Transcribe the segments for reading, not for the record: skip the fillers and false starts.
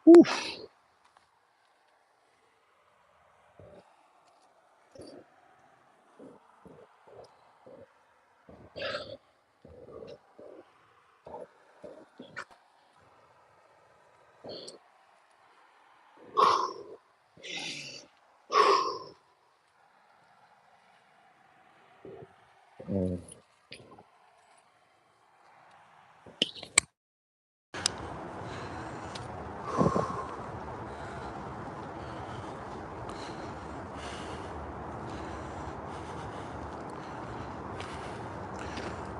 Oof. Mm.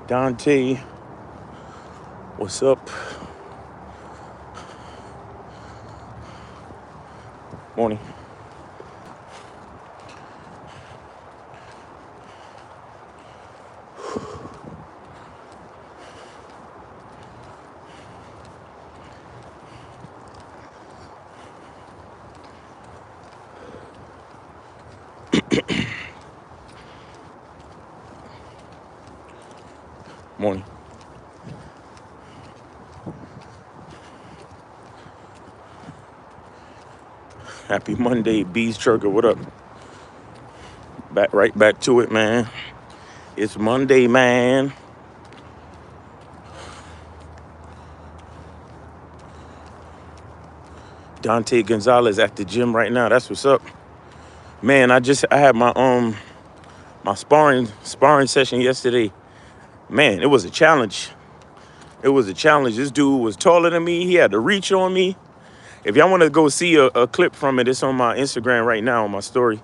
Dante, what's up? Morning. Morning. Happy Monday, Bees Trucker. What up? Right back to it, man. It's Monday, man. Dante Gonzalez at the gym right now. That's what's up. Man, I had my sparring session yesterday. Man, it was a challenge. It was a challenge. This dude was taller than me. He had the reach on me. If y'all want to go see a clip from it, it's on my Instagram right now on my story.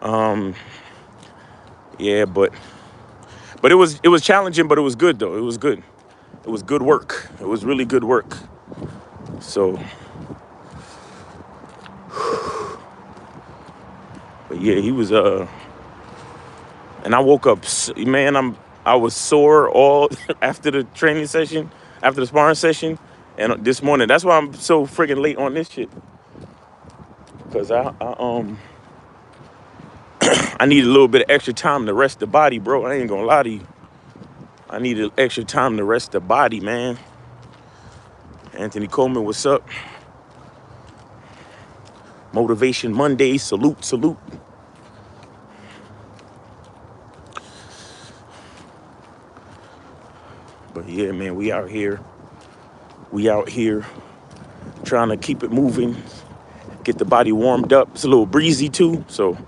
Yeah, but it was challenging, but it was good though. It was good. It was good work. It was really good work. So, but yeah, he was and I woke up, man. I was sore all after the training session, after the sparring session, and this morning. That's why I'm so freaking late on this shit. Cause I need a little bit of extra time to rest the body, bro. I ain't gonna lie to you. I needed extra time to rest the body, man. Anthony Coleman, what's up? Motivation Monday, salute, salute. But yeah, man, we out here. We out here trying to keep it moving, get the body warmed up. It's a little breezy too, so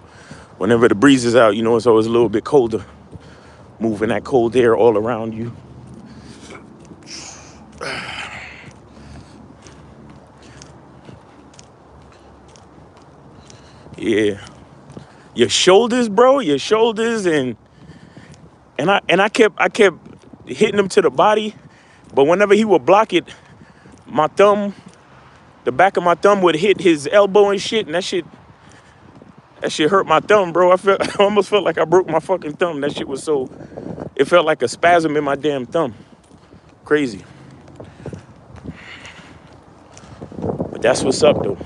whenever the breeze is out, you know, it's always a little bit colder. Moving that cold air all around you. Yeah. Your shoulders, bro, your shoulders and I kept hitting him to the body, but whenever he would block it, my thumb, the back of my thumb would hit his elbow and shit, and that shit hurt my thumb, bro. I almost felt like I broke my fucking thumb. That shit was so, it felt like a spasm in my damn thumb. Crazy. But that's what's up though.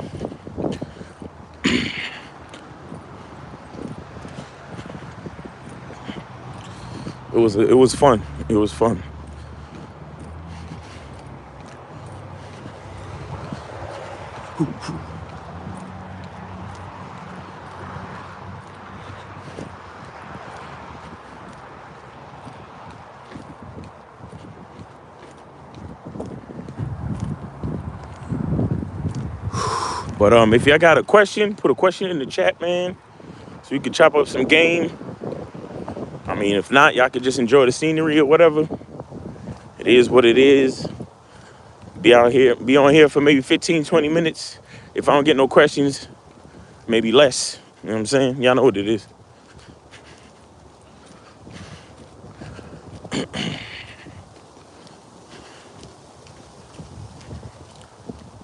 It was fun. It was fun. But if y'all got a question, put a question in the chat, man, so we can chop up some game. I mean, if not, y'all could just enjoy the scenery or whatever. It is what it is. Be on here for maybe 15, 20 minutes. If I don't get no questions, maybe less. You know what I'm saying? Y'all know what it is.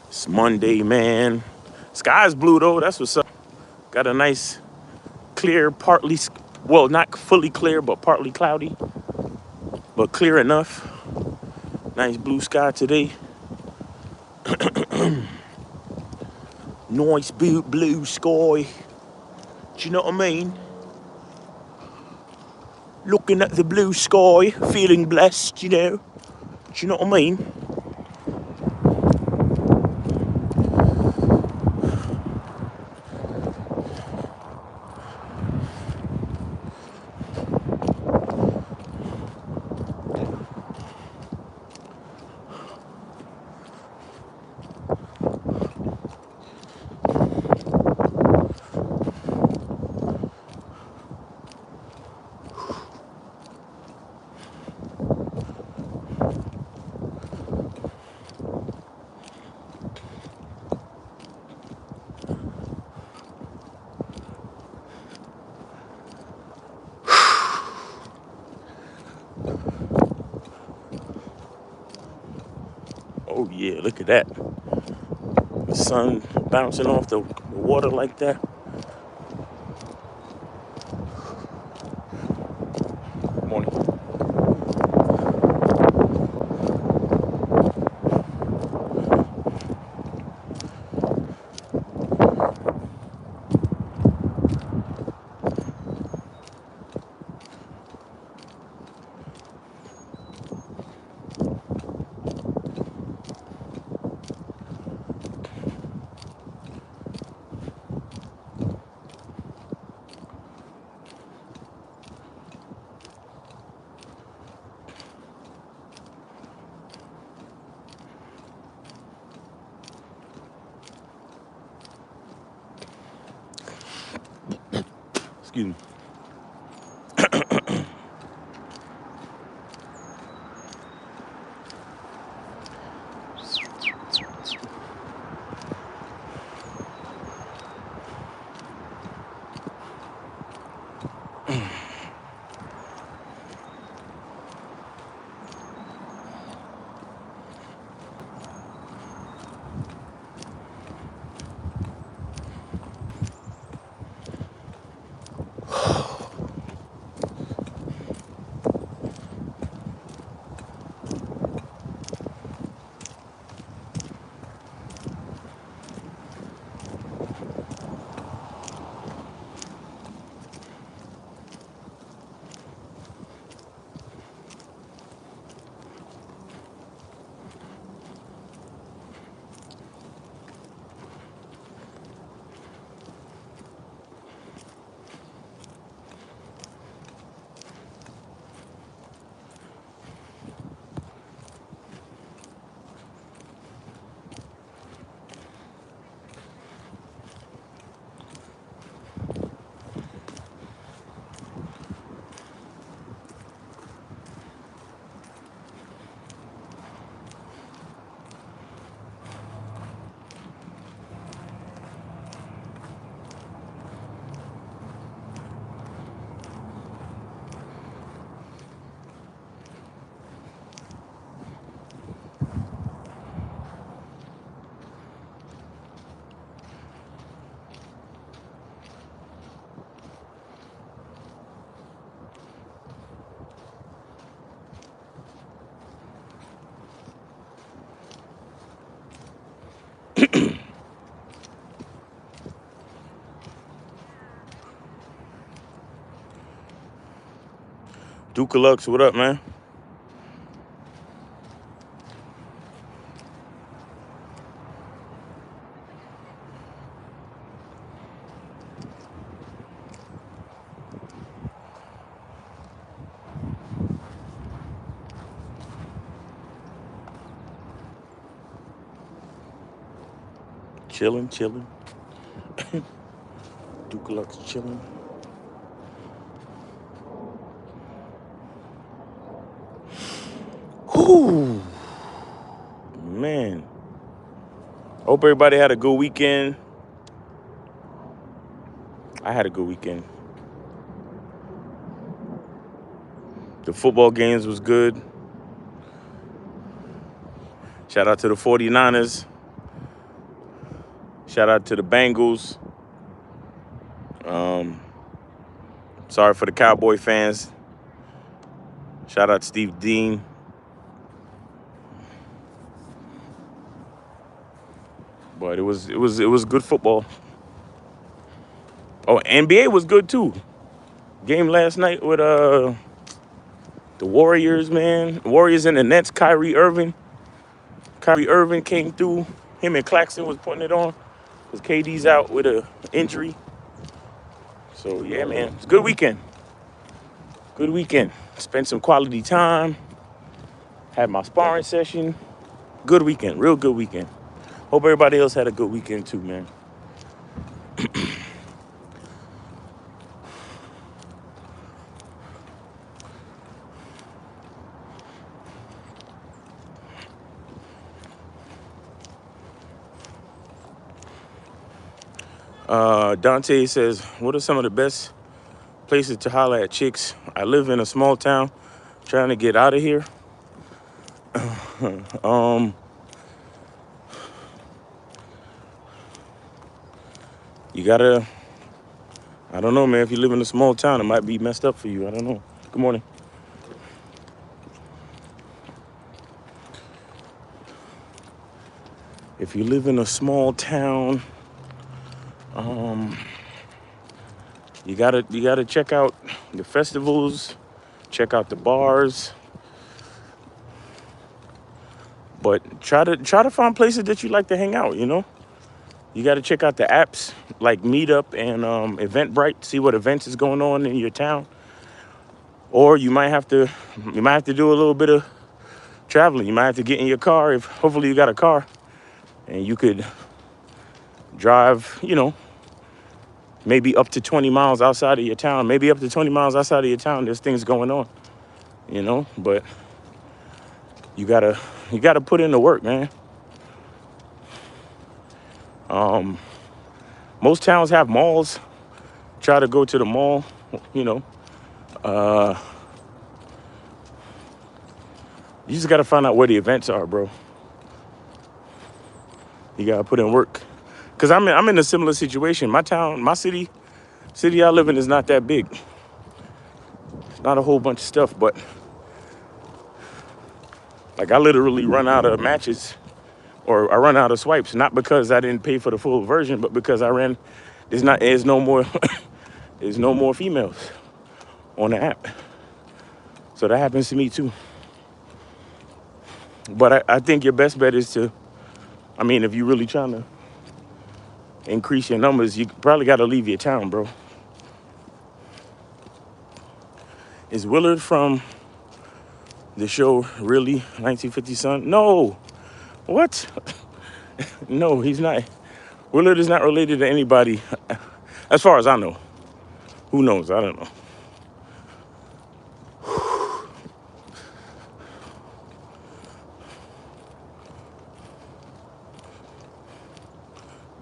It's Monday, man. Sky's blue though. That's what's up. Got a nice, clear, well, not fully clear, but partly cloudy, but clear enough. Nice blue sky today. Nice blue sky. Do you know what I mean? Looking at the blue sky, feeling blessed, you know. Do you know what I mean? Oh yeah, look at that. The sun bouncing off the water like that. Morning. Excuse me. Duke Lux, what up, man? Chilling, chilling. Duke Lux chilling. Whew. Man. Hope everybody had a good weekend. I had a good weekend. The football games was good. Shout out to the 49ers. Shout out to the Bengals. Sorry for the Cowboy fans. Shout out to Steve Dean. But it was good football. Oh, NBA was good too. Game last night with the Warriors, man. Warriors and the Nets. Kyrie Irving came through. Him and Claxton was putting it on. Because KD's out with a injury. So yeah, man. It's a good weekend. Good weekend. Spent some quality time. Had my sparring session. Good weekend. Real good weekend. Hope everybody else had a good weekend too, man. Dante says, what are some of the best places to holler at chicks? I live in a small town trying to get out of here. you gotta, I don't know, man. If you live in a small town, it might be messed up for you. I don't know. Good morning. If you live in a small town, you gotta check out the festivals, check out the bars, but try to find places that you like to hang out. You got to check out the apps like Meetup and Eventbrite, see what events is going on in your town. Or you might have to do a little bit of traveling. You might have to get in your car, if hopefully you got a car, and you could drive, maybe up to 20 miles outside of your town. Maybe up to 20 miles outside of your town, there's things going on, but you gotta put in the work, man. Most towns have malls. Try to go to the mall, you know. You just gotta find out where the events are, bro. You gotta put in work. Cause I'm in a similar situation. My town, my city I live in is not that big. It's not a whole bunch of stuff, but like I literally run out of matches or I run out of swipes, not because I didn't pay for the full version, but because there's no more there's no more females on the app. So that happens to me too. But I think your best bet is if you're really trying to increase your numbers, you probably got to leave your town, bro. Is Willard from the show really 1950 Son? No. What? No, he's not. Willard is not related to anybody, as far as I know. Who knows? I don't know.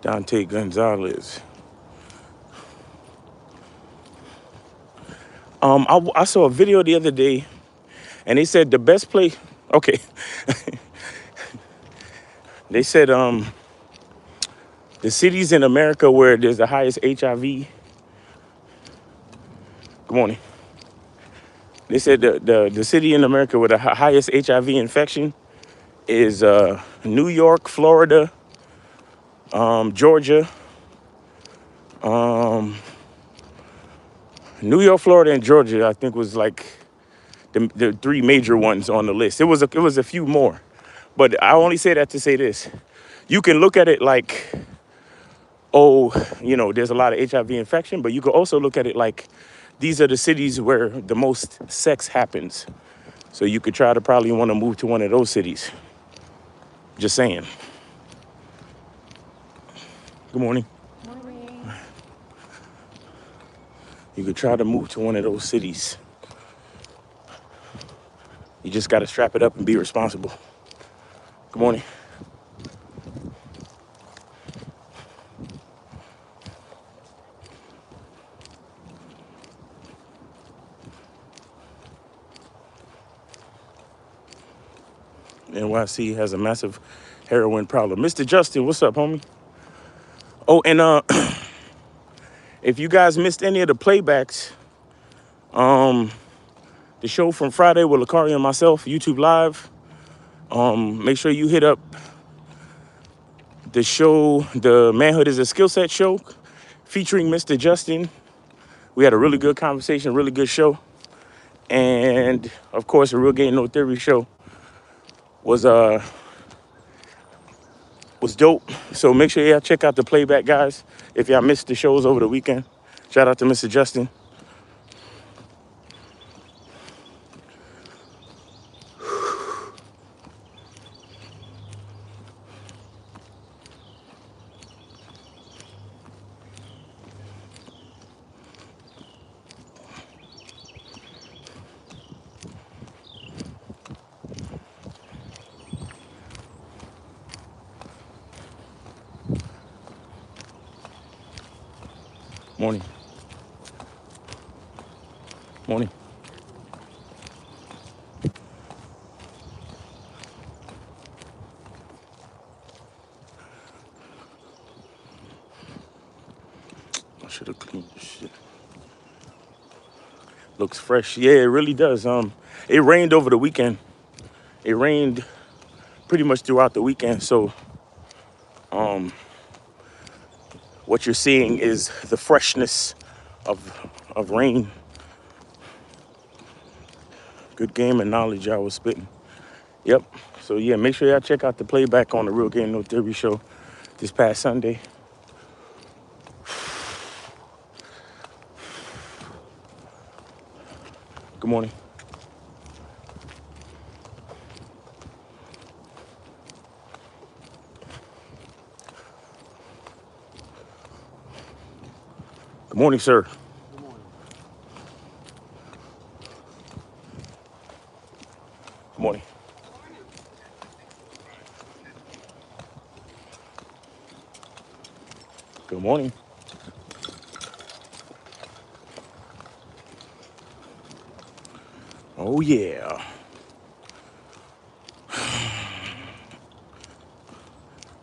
Dante Gonzalez. I saw a video the other day, and they said the best place. Okay, they said the cities in America where there's the highest HIV. Good morning. They said the city in America with the highest HIV infection is New York, Florida, Georgia, New York, Florida, and Georgia. I think was like the three major ones on the list. It was a few more, but I only say that to say this: you can look at it like, oh, there's a lot of HIV infection, but you could also look at it like these are the cities where the most sex happens. So you could try to probably want to move to one of those cities. Just saying. Good morning. Morning. You could try to move to one of those cities. You just got to strap it up and be responsible. Good morning. NYC has a massive heroin problem. Mr. Justin, what's up, homie? Oh, and if you guys missed any of the playbacks, the show from Friday with Lakari and myself, YouTube Live, make sure you hit up the show, the Manhood is a Skill Set show, featuring Mr. Justin. We had a really good conversation, really good show. And, of course, the Real Game No Theory show was dope. So make sure y'all check out the playback, guys. If y'all missed the shows over the weekend, shout out to Mr. Justin. Morning. Morning. Should have cleaned this shit. Looks fresh. Yeah, it really does. It rained over the weekend. It rained pretty much throughout the weekend. So, what you're seeing is the freshness of rain. Good game and knowledge I was spitting. Yep. So yeah, make sure y'all check out the playback on the Real Game No Theory show this past Sunday. Good morning. Good morning, sir. Good morning. Good morning. Good morning. Oh yeah.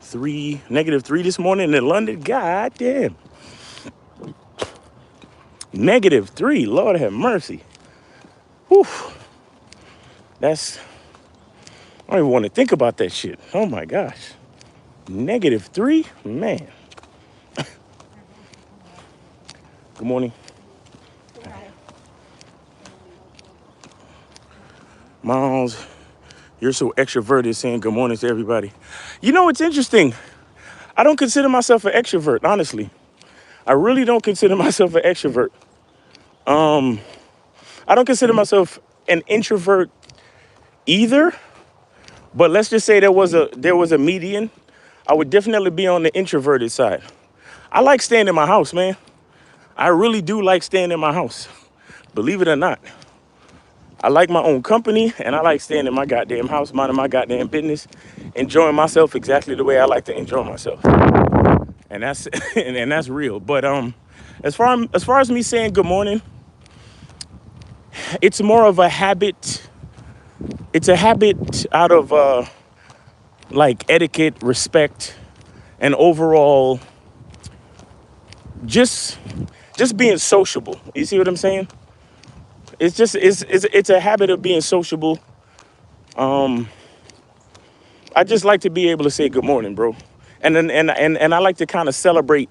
-3 this morning in London. God damn. -3. Lord have mercy. Whew. That's, I don't even want to think about that shit. Oh my gosh. -3? Man. Good morning. Miles, you're so extroverted saying good morning to everybody. You know, it's interesting. I don't consider myself an extrovert, honestly. I really don't consider myself an extrovert. I don't consider myself an introvert either, but let's just say there was a median. I would definitely be on the introverted side. I like staying in my house, man. I really do like staying in my house. Believe it or not. I like my own company, and I like staying in my goddamn house, minding my goddamn business, enjoying myself exactly the way I like to enjoy myself. And that's and that's real. But as far as me saying good morning, it's more of a habit. It's a habit out of like etiquette, respect, and overall just being sociable. You see what I'm saying? It's a habit of being sociable. I just like to be able to say good morning, bro. And I like to kind of celebrate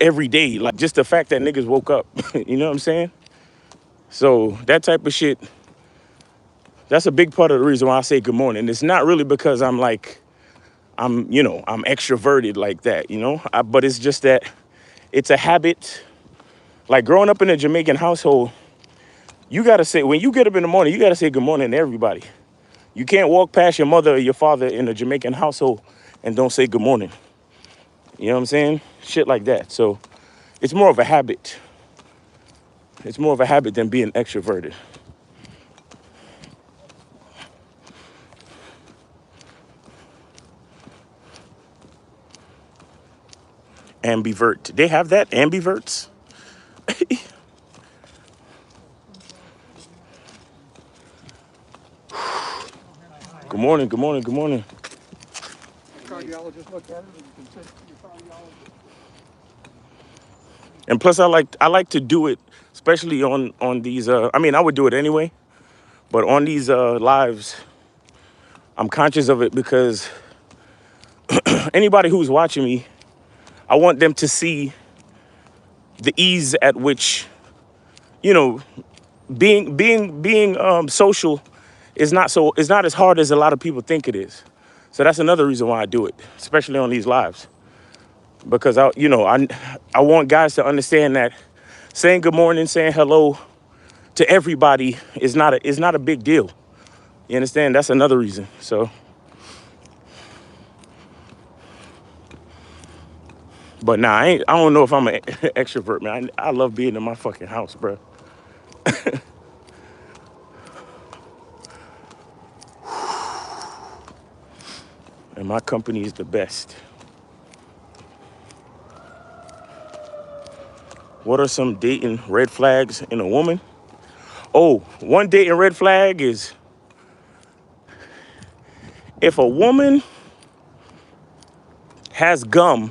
every day, like just the fact that niggas woke up. You know what I'm saying? So that type of shit, that's a big part of the reason why I say good morning. It's not really because I'm extroverted like that, but it's just that it's a habit. Like growing up in a Jamaican household, you gotta say, when you get up in the morning, you gotta say good morning to everybody. You can't walk past your mother or your father in a Jamaican household and don't say good morning. You know what I'm saying? Shit like that. So it's more of a habit. It's more of a habit than being extroverted. Ambivert. They have that? Ambiverts? Good morning, good morning, good morning. Cardiologist look at it, and you can say your cardiologist. And plus I like to do it, especially on these I would do it anyway, but on these lives, I'm conscious of it because anybody who's watching me, I want them to see the ease at which, you know, being social is not as hard as a lot of people think it is. So that's another reason why I do it, especially on these lives. Because I want guys to understand that saying good morning, saying hello to everybody is not a big deal. You understand? That's another reason. So, but nah, I don't know if I'm an extrovert, man. I love being in my fucking house, bro. And my company is the best. What are some dating red flags in a woman? Oh, one dating red flag is if a woman has gum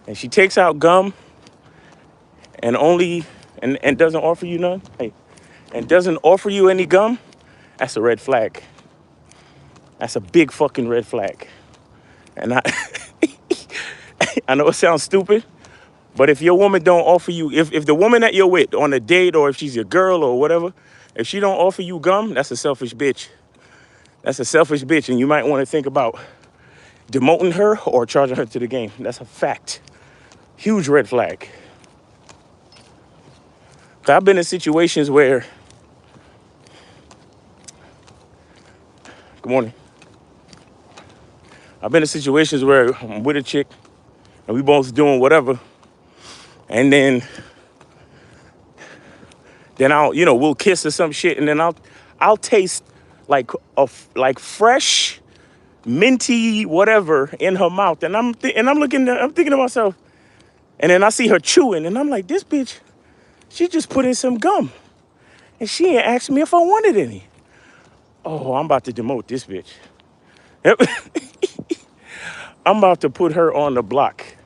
and she takes out gum and only and doesn't offer you none, hey, and doesn't offer you any gum, that's a red flag. That's a big fucking red flag. And I know it sounds stupid, but if your woman don't offer you, if the woman that you're with on a date, or if she's your girl or whatever, if she don't offer you gum, that's a selfish bitch. That's a selfish bitch, and you might want to think about demoting her or charging her to the game. That's a fact. Huge red flag. 'Cause I've been in situations where, good morning. I've been in situations where I'm with a chick and we both doing whatever, and then we'll kiss or some shit, and then I'll taste like like fresh minty whatever in her mouth, and I'm thinking to myself, and then I see her chewing, and I'm like, this bitch, she just put in some gum, and she ain't asked me if I wanted any. Oh, I'm about to demote this bitch. Yep. I'm about to put her on the block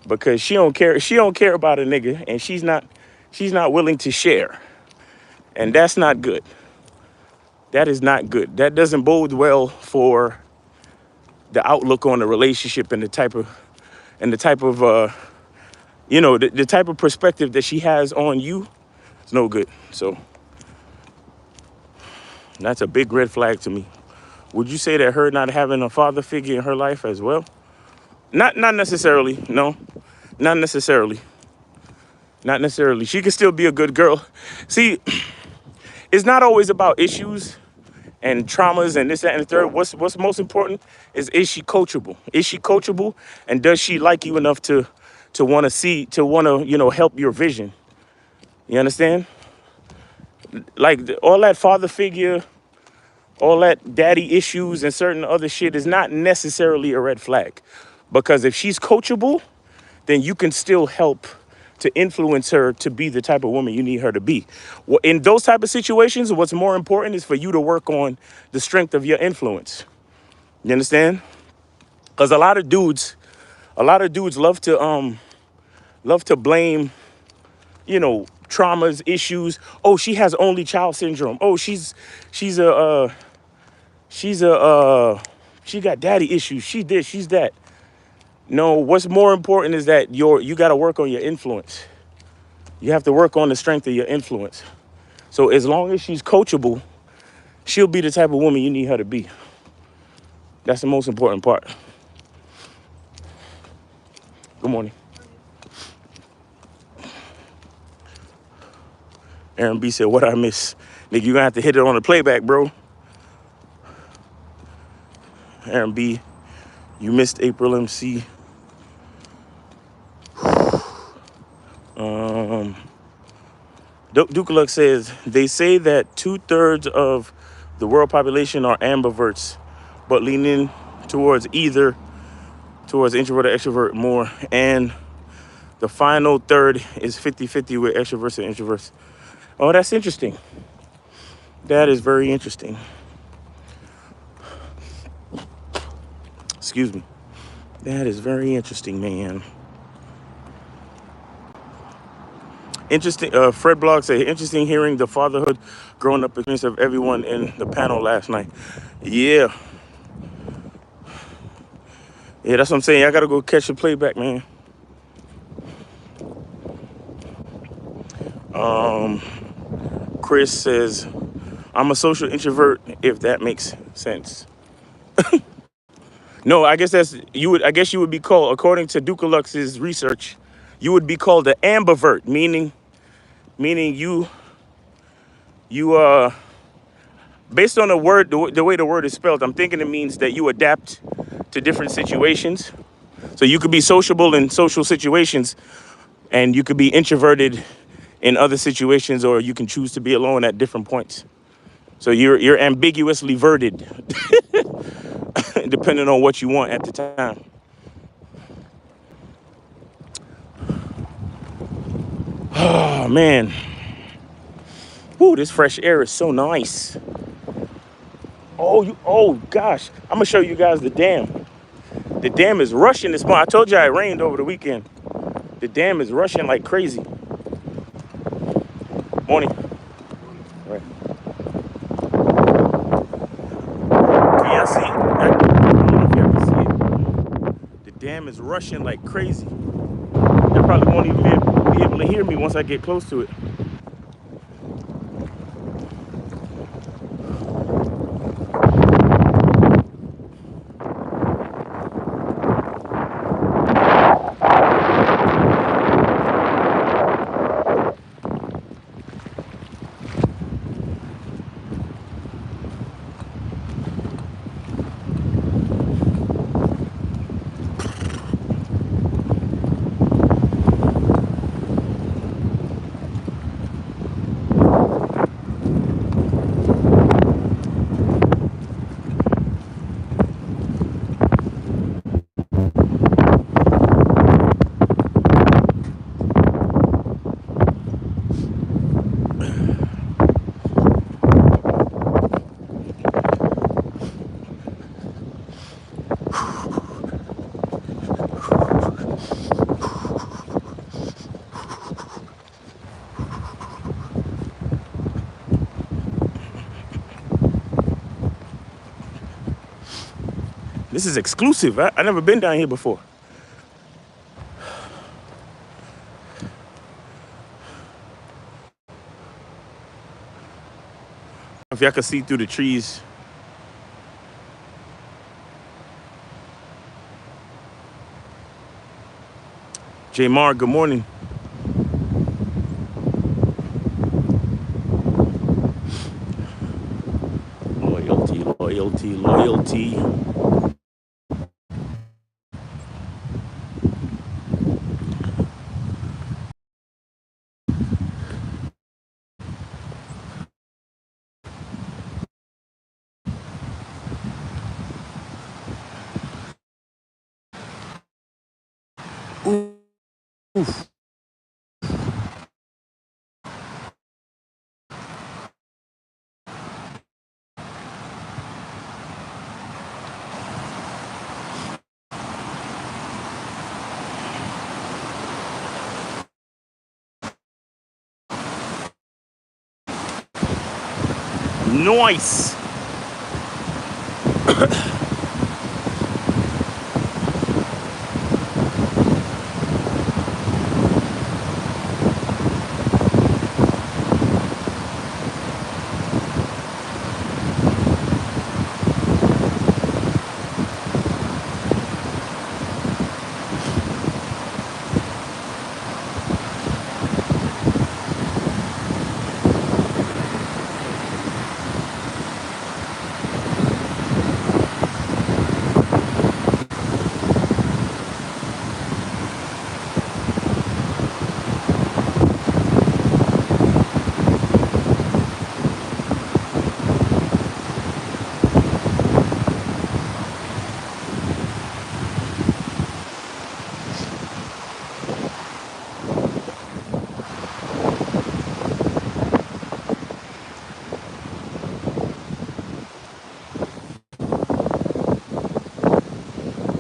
because she don't care. She don't care about a nigga, and she's not willing to share, and that's not good. That is not good. That doesn't bode well for the outlook on the relationship and the type of the type of perspective that she has on you. It's no good. So that's a big red flag to me. Would you say that her not having a father figure in her life as well? Not necessarily. No, not necessarily. Not necessarily. She can still be a good girl. See, it's not always about issues and traumas and this, that, and the third. What's most important is she coachable? Is she coachable? And does she like you enough to want to help your vision? You understand? Like all that father figure, all that daddy issues and certain other shit is not necessarily a red flag. Because if she's coachable, then you can still help to influence her to be the type of woman you need her to be. In those type of situations, what's more important is for you to work on the strength of your influence. You understand? Because a lot of dudes love to blame, traumas, issues. Oh, she has only child syndrome. Oh, she got daddy issues. She this, she's that. No, what's more important is that you got to work on your influence. You have to work on the strength of your influence. So as long as she's coachable, she'll be the type of woman you need her to be. That's the most important part. Good morning. Aaron B said, what I miss? Nigga, you're going to have to hit it on the playback, bro. Aaron B, you missed April MC. Dukaluk says, they say that 2/3 of the world population are ambiverts, but leaning towards introvert or extrovert more. And the final third is 50-50 with extroverts and introverts. Oh, that's interesting. That is very interesting. Excuse me. That is very interesting, man. Interesting. Fred Blog said, interesting hearing the fatherhood growing up experience of everyone in the panel last night. Yeah. Yeah, that's what I'm saying. I got to go catch the playback, man. Chris says, I'm a social introvert, if that makes sense. No, I guess you would be called, according to Dukalux's research, you would be called an ambivert, meaning you based on the word, the way the word is spelled, I'm thinking it means that you adapt to different situations. So you could be sociable in social situations, and you could be introverted in other situations, or you can choose to be alone at different points. So you're ambiguously verted, depending on what you want at the time. Oh man, ooh, this fresh air is so nice. Oh gosh, I'm gonna show you guys the dam. The dam is rushing this morning. I told you it rained over the weekend. The dam is rushing like crazy. Morning. Morning. Right. Can y'all see? I don't know if y'all can see it. The dam is rushing like crazy. Y'all probably won't even be able to hear me once I get close to it. This is exclusive. I never been down here before. If y'all can see through the trees. J Mar, good morning. Loyalty, loyalty, loyalty. Nice.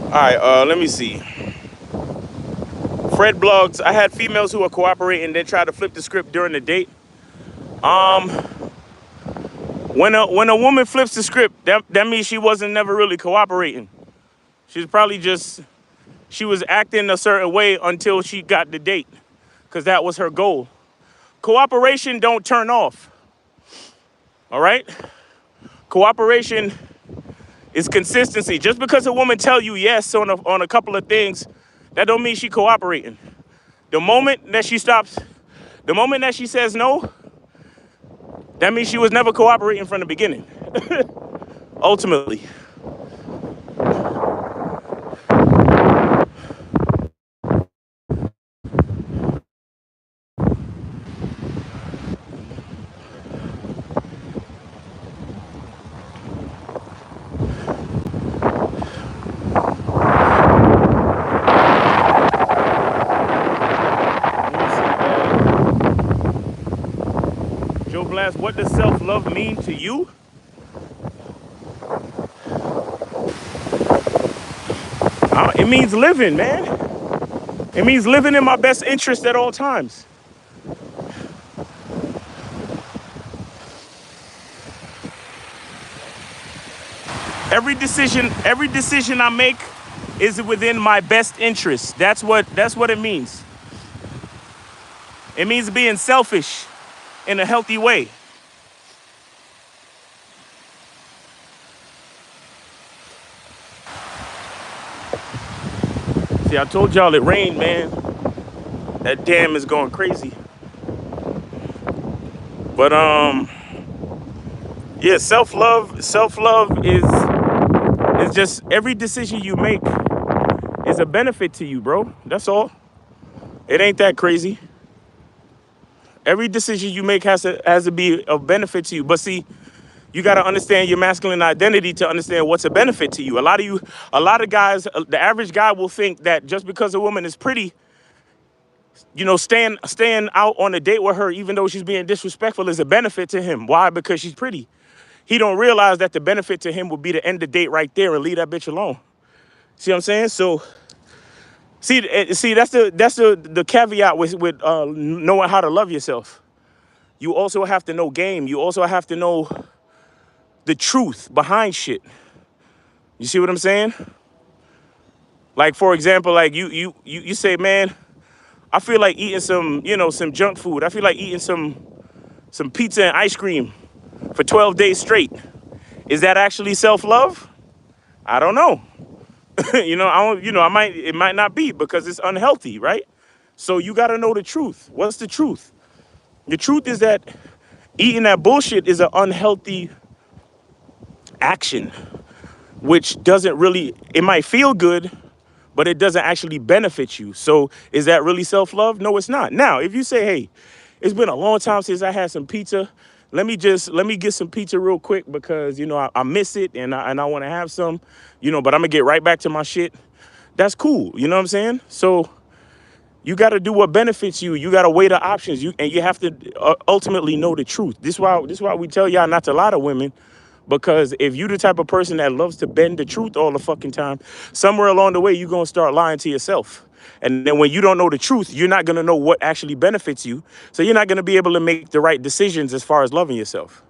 All right, let me see. Fred blogs. I had females who were cooperating. They tried to flip the script during the date. Um, when a woman flips the script, that means she wasn't never really cooperating. She's probably just she was acting a certain way until she got the date, because that was her goal. Cooperation don't turn off. All right. Cooperation is consistency. Just because a woman tell you yes on a couple of things, that don't mean she cooperating. The moment that she stops, the moment that she says no, that means she was never cooperating from the beginning. Ultimately. Joe Blast, what does self-love mean to you? It means living, man. It means living in my best interest at all times. every decision I make is within my best interest. That's what it means. It means being selfish in a healthy way. See, I told y'all it rained, man. That dam is going crazy. But yeah, self-love is just every decision you make is a benefit to you, bro. That's all. It ain't that crazy. Every decision you make has to be of benefit to you. But see, you got to understand your masculine identity to understand what's a benefit to you. A lot of guys, the average guy will think that just because a woman is pretty, staying out on a date with her, even though she's being disrespectful, is a benefit to him. Why? Because she's pretty. He don't realize that the benefit to him would be to end the date right there and leave that bitch alone. See what I'm saying? So, see, that's the caveat with knowing how to love yourself. You also have to know game. You also have to know the truth behind shit. You see what I'm saying? Like, for example, like you say, man, I feel like eating some junk food. I feel like eating some pizza and ice cream for 12 days straight. Is that actually self-love? I don't know. It might not be because it's unhealthy, right? So you got to know the truth. What's the truth? The truth is that eating that bullshit is an unhealthy action, which doesn't really, it might feel good, but it doesn't actually benefit you. So is that really self-love? No, it's not. Now, if you say, hey, it's been a long time since I had some pizza. Let me get some pizza real quick because, I miss it and I want to have some, but I'm going to get right back to my shit. That's cool. You know what I'm saying? So you got to do what benefits you. You got to weigh the options. And you have to ultimately know the truth. This is why we tell y'all not to lie to women. Because if you the type of person that loves to bend the truth all the fucking time, somewhere along the way, you're going to start lying to yourself. And then when you don't know the truth, you're not going to know what actually benefits you. So you're not going to be able to make the right decisions as far as loving yourself.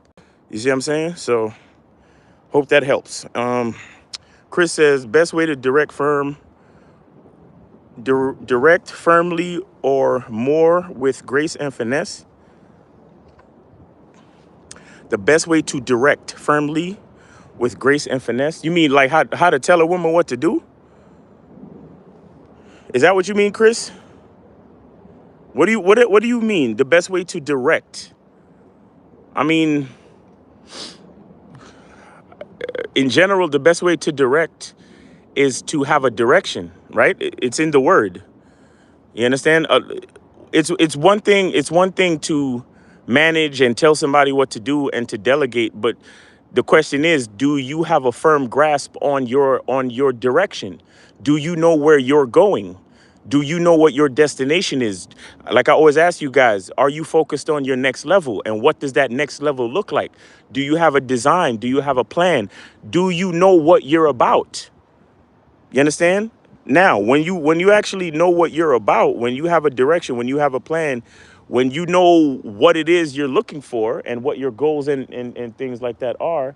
You see what I'm saying? So hope that helps. Chris says, best way to direct firmly or more with grace and finesse. The best way to direct firmly with grace and finesse? You mean like how to tell a woman what to do? Is that what you mean, Chris? What do you mean? The best way to direct? I mean, in general, the best way to direct is to have a direction, right? It's in the word. You understand? It's one thing. It's one thing to manage and tell somebody what to do and to delegate, but the question is, do you have a firm grasp on your direction? Do you know where you're going? Do you know what your destination is? Like I always ask you guys, are you focused on your next level? And what does that next level look like? Do you have a design? Do you have a plan? Do you know what you're about? You understand? Now, when you actually know what you're about, when you have a direction, when you have a plan, when you know what it is you're looking for and what your goals and things like that are,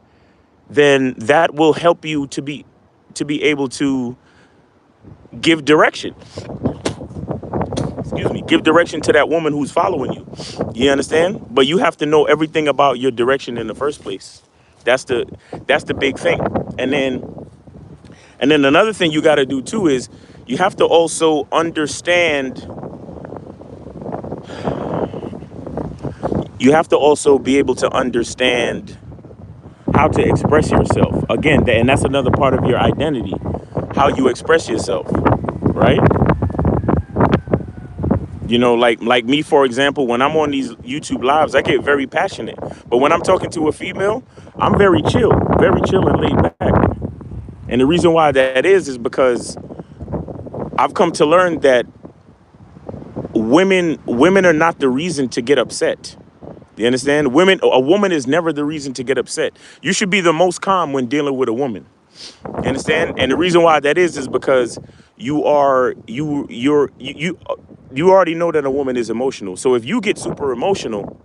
then that will help you to be able to give direction. Excuse me, give direction to that woman who's following you. You understand? But you have to know everything about your direction in the first place. That's the big thing. And then another thing you got to do too is you have to also understand. You have to also be able to understand how to express yourself. Again, and that's another part of your identity, how you express yourself, right? Like me, for example, when I'm on these YouTube lives, I get very passionate. But when I'm talking to a female, I'm very chill and laid back. And the reason why that is because I've come to learn that women are not the reason to get upset. You understand? A woman is never the reason to get upset. You should be the most calm when dealing with a woman. You understand? And the reason why that is because you already know that a woman is emotional. So if you get super emotional,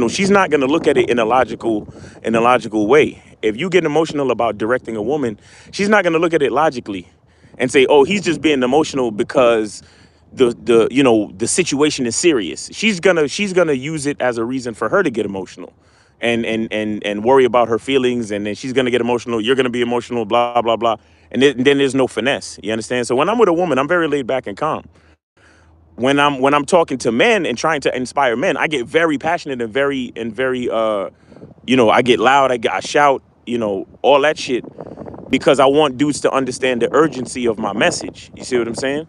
she's not going to look at it in a logical way. if you get emotional about directing a woman, she's not gonna look at it logically and say, "Oh, he's just being emotional because the situation is serious." She's gonna use it as a reason for her to get emotional, and worry about her feelings, and then she's gonna get emotional. You're gonna be emotional, blah blah blah, and then there's no finesse. You understand? So when I'm with a woman, I'm very laid back and calm. When I'm talking to men and trying to inspire men, I get very passionate and very I get loud, I shout, all that shit, because I want dudes to understand the urgency of my message. You see what I'm saying?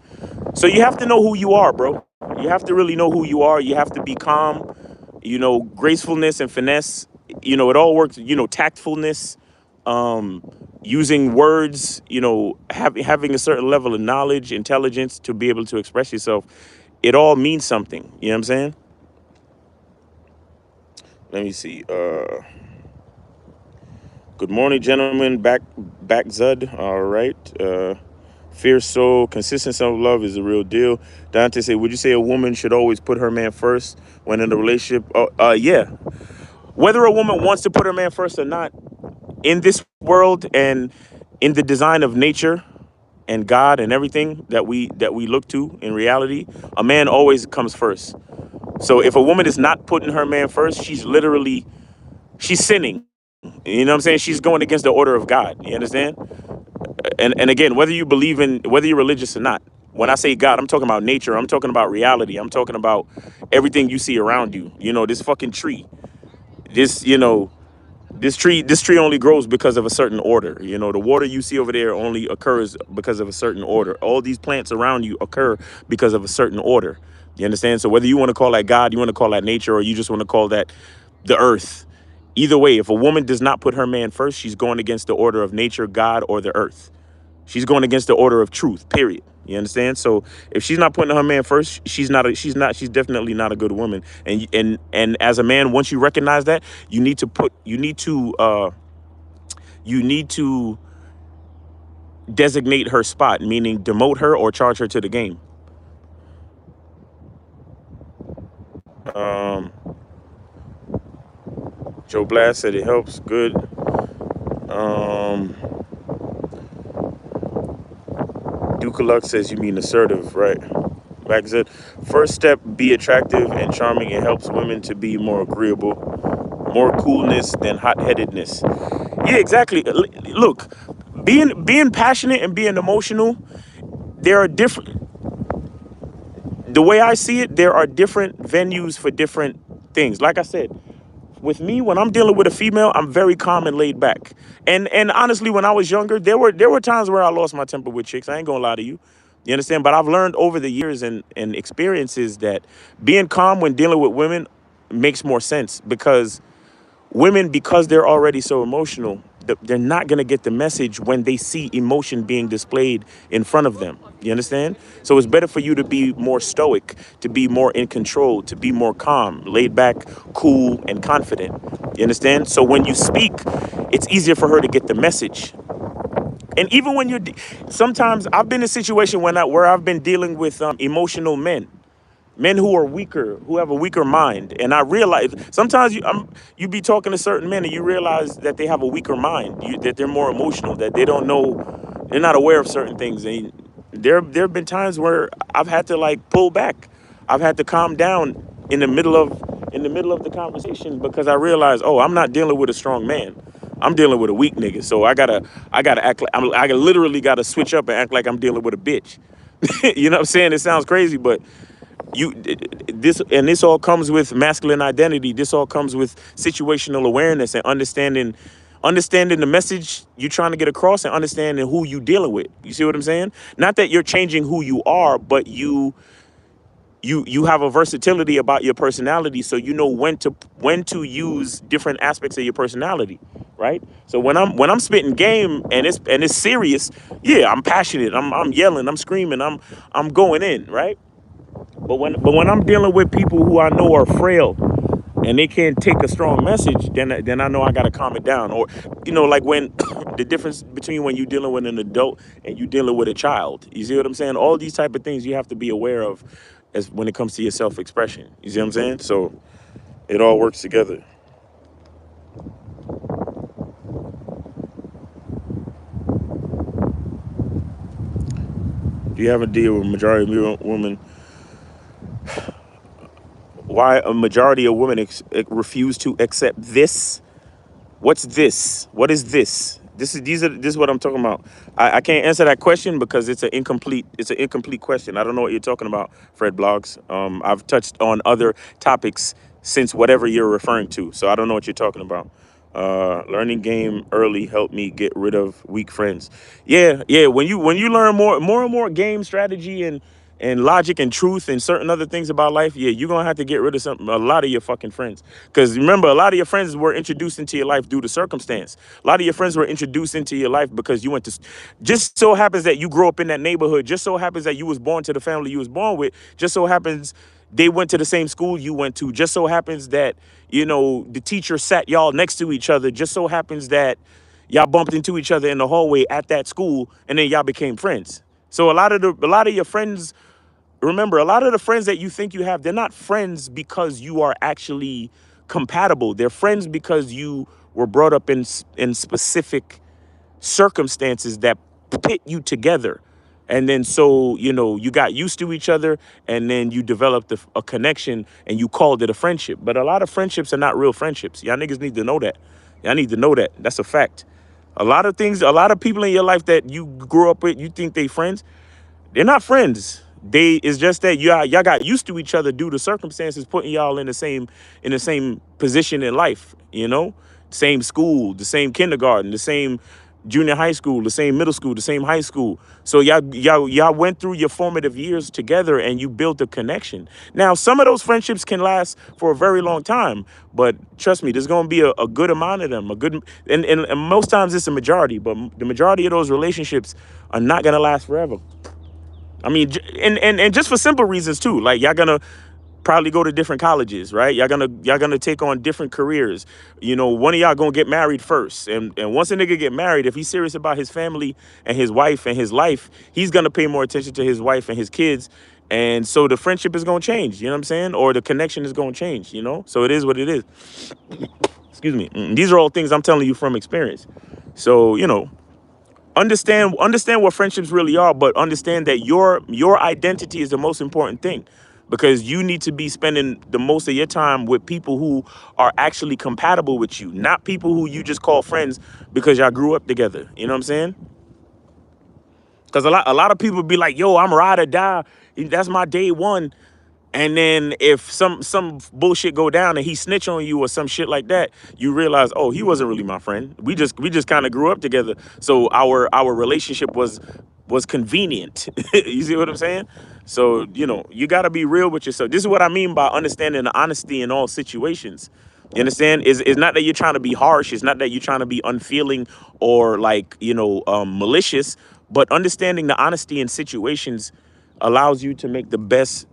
So you have to know who you are, bro. You have to really know who you are. You have to be calm, gracefulness and finesse. It all works, tactfulness, um, using words, having a certain level of knowledge, intelligence to be able to express yourself. It all means something. You know what I'm saying? Let me see. Good morning, gentlemen. Back, Zud. All right. Fierce soul, consistent self love is the real deal. Dante said, "Would you say a woman should always put her man first when in a relationship?" Yeah. Whether a woman wants to put her man first or not, in this world and in the design of nature and God and everything that we look to in reality, a man always comes first. So if a woman is not putting her man first, she's sinning. You know what I'm saying? She's going against the order of God. You understand? And again, whether you're religious or not, when I say God, I'm talking about nature. I'm talking about reality. I'm talking about everything you see around you. This fucking tree. This you know this tree only grows because of a certain order. The water you see over there only occurs because of a certain order. All these plants around you occur because of a certain order. You understand? So whether you want to call that God, you want to call that nature, or you just want to call that the earth, either way, if a woman does not put her man first, she's going against the order of nature, God, or the earth. She's going against the order of truth, period. You understand? So if she's not putting her man first, she's definitely not a good woman. And as a man, once you recognize that, you need to designate her spot, meaning demote her or charge her to the game. Um, Joe Blast said it helps. Good. Um, Dukaluk says you mean assertive, right? Back said, first step, be attractive and charming. It helps women to be more agreeable, more coolness than hot-headedness. Yeah, exactly. Look, being passionate and being emotional, there are different. The way I see it, there are different venues for different things. Like I said, with me, when I'm dealing with a female, I'm very calm and laid back. And honestly, when I was younger, there were times where I lost my temper with chicks. I ain't gonna lie to you. You understand? But I've learned over the years and experiences that being calm when dealing with women makes more sense, because women, because they're already so emotional, they're not going to get the message when they see emotion being displayed in front of them. You understand? So it's better for you to be more stoic, to be more in control, to be more calm, laid back, cool, and confident. You understand? So when you speak, it's easier for her to get the message. And even when sometimes I've been in a situation where I've been dealing with emotional men who are weaker, who have a weaker mind. And I realize sometimes you be talking to certain men and you realize that they have a weaker mind, that they're more emotional, that they don't know, they're not aware of certain things. And there have been times where I've had to like pull back. I've had to calm down in the middle of the conversation, because I realize, oh, I'm not dealing with a strong man. I'm dealing with a weak nigga. So I gotta act like I literally gotta switch up and act like I'm dealing with a bitch. You know what I'm saying? It sounds crazy, but you this all comes with masculine identity. This all comes with situational awareness and understanding the message you're trying to get across, and understanding who you dealing with. You see what I'm saying? Not that you're changing who you are, but you have a versatility about your personality, so you know when to use different aspects of your personality, right? So when I'm spitting game and it's serious, yeah, I'm passionate, I'm yelling, I'm screaming, I'm going in, right? But when I'm dealing with people who I know are frail and they can't take a strong message, then I know I gotta calm it down. Or like when the difference between when you're dealing with an adult and you dealing with a child. You see what I'm saying? All these type of things you have to be aware of as when it comes to your self-expression. You see what I'm saying? So it all works together. Do you have a deal with majority of women? Why a majority of women refuse to accept this? What's this? What is this? This is what I'm talking about. I can't answer that question because it's an incomplete question. I don't know what you're talking about, Fred Blogs. I've touched on other topics since whatever you're referring to, so I don't know what you're talking about. Learning game early helped me get rid of weak friends. Yeah, yeah. When you learn more and more game strategy and logic and truth and certain other things about life, yeah, you're gonna have to get rid of a lot of your fucking friends. Because remember, a lot of your friends were introduced into your life due to circumstance. A lot of your friends were introduced into your life because you went to. Just so happens that you grew up in that neighborhood. Just so happens that you was born to the family you was born with. Just so happens they went to the same school you went to. Just so happens that the teacher sat y'all next to each other. Just so happens that y'all bumped into each other in the hallway at that school, and then y'all became friends. So a lot of your friends, remember, a lot of the friends that you think you have, they're not friends because you are actually compatible. They're friends because you were brought up in specific circumstances that pit you together. And then so, you got used to each other, and then you developed a connection, and you called it a friendship. But a lot of friendships are not real friendships. Y'all niggas need to know that. Y'all need to know that. That's a fact. A lot of people in your life that you grew up with, you think they friends, they're not friends. It's just that y'all got used to each other due to circumstances putting y'all in the same position in life, Same school, the same kindergarten, the same junior high school, the same middle school, the same high school. So y'all went through your formative years together, and you built a connection. Now, some of those friendships can last for a very long time, but trust me, there's gonna be a good amount of them. And most times it's a majority, but the majority of those relationships are not gonna last forever. I mean, and just for simple reasons too. Like, y'all gonna probably go to different colleges, right? Y'all gonna take on different careers. One of y'all gonna get married first, and once a nigga get married, if he's serious about his family and his wife and his life, he's gonna pay more attention to his wife and his kids, and so the friendship is gonna change. You know what I'm saying? Or the connection is gonna change. So it is what it is. Excuse me. These are all things I'm telling you from experience. So understand what friendships really are, but understand that your identity is the most important thing, because you need to be spending the most of your time with people who are actually compatible with you, not people who you just call friends because y'all grew up together. You know what I'm saying? Because a lot of people be like, yo, I'm ride or die, that's my day one. And then if some bullshit go down and he snitch on you or some shit like that, you realize, oh, he wasn't really my friend. We just kind of grew up together. So our relationship was convenient. You see what I'm saying? So, you got to be real with yourself. This is what I mean by understanding the honesty in all situations. You understand? It's not that you're trying to be harsh. It's not that you're trying to be unfeeling or like, malicious, but understanding the honesty in situations allows you to make the best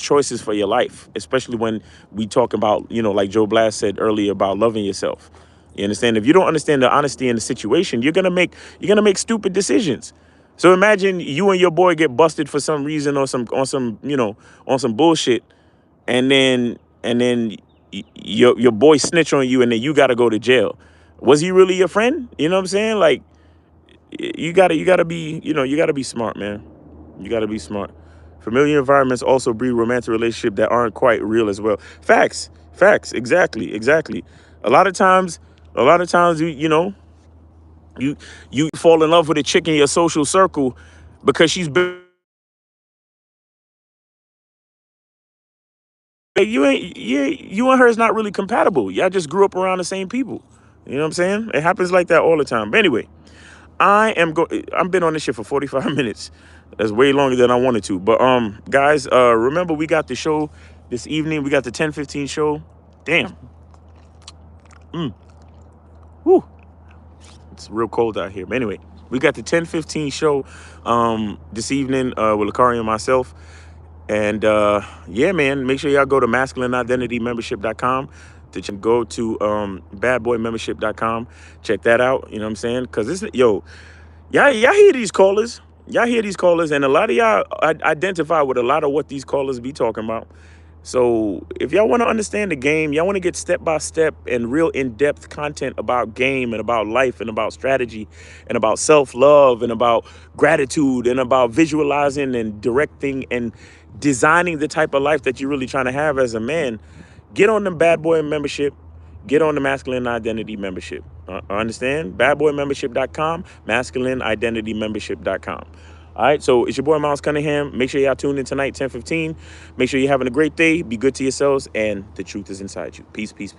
choices for your life, especially when we talk about, like Joe Blast said earlier about loving yourself. You understand? If you don't understand the honesty in the situation, you're gonna make stupid decisions. So imagine you and your boy get busted for some reason or on some bullshit, and then your boy snitch on you, and then you gotta go to jail. Was he really your friend? You know what I'm saying? Like, you gotta be smart, man. You gotta be smart. Familiar environments also breed romantic relationships that aren't quite real as well. Facts. Exactly, exactly. A lot of times, you you fall in love with a chick in your social circle because you and her is not really compatible. Y'all just grew up around the same people. You know what I'm saying? It happens like that all the time. But anyway, I've been on this shit for 45 minutes. That's way longer than I wanted to. But guys, remember we got the show this evening. We got the 10:15 show. Damn. Whew. It's real cold out here. But anyway, we got the 10:15 show this evening with Lakari and myself. And yeah, man, make sure y'all go to masculineidentitymembership.com to go to badboymembership.com. Check that out. You know what I'm saying? Because y'all hear these callers. Y'all hear these callers, and a lot of y'all identify with a lot of what these callers be talking about. So if y'all want to understand the game, y'all want to get step-by-step and real in-depth content about game and about life and about strategy and about self-love and about gratitude and about visualizing and directing and designing the type of life that you're really trying to have as a man, get on the Bad Boy membership. Get on the Masculine Identity membership. Understand? Badboymembership.com, masculineidentitymembership.com. All right, so it's your boy Miles Cunningham. Make sure y'all tune in tonight, 10:15. Make sure you're having a great day. Be good to yourselves, and the truth is inside you. Peace, peace, peace.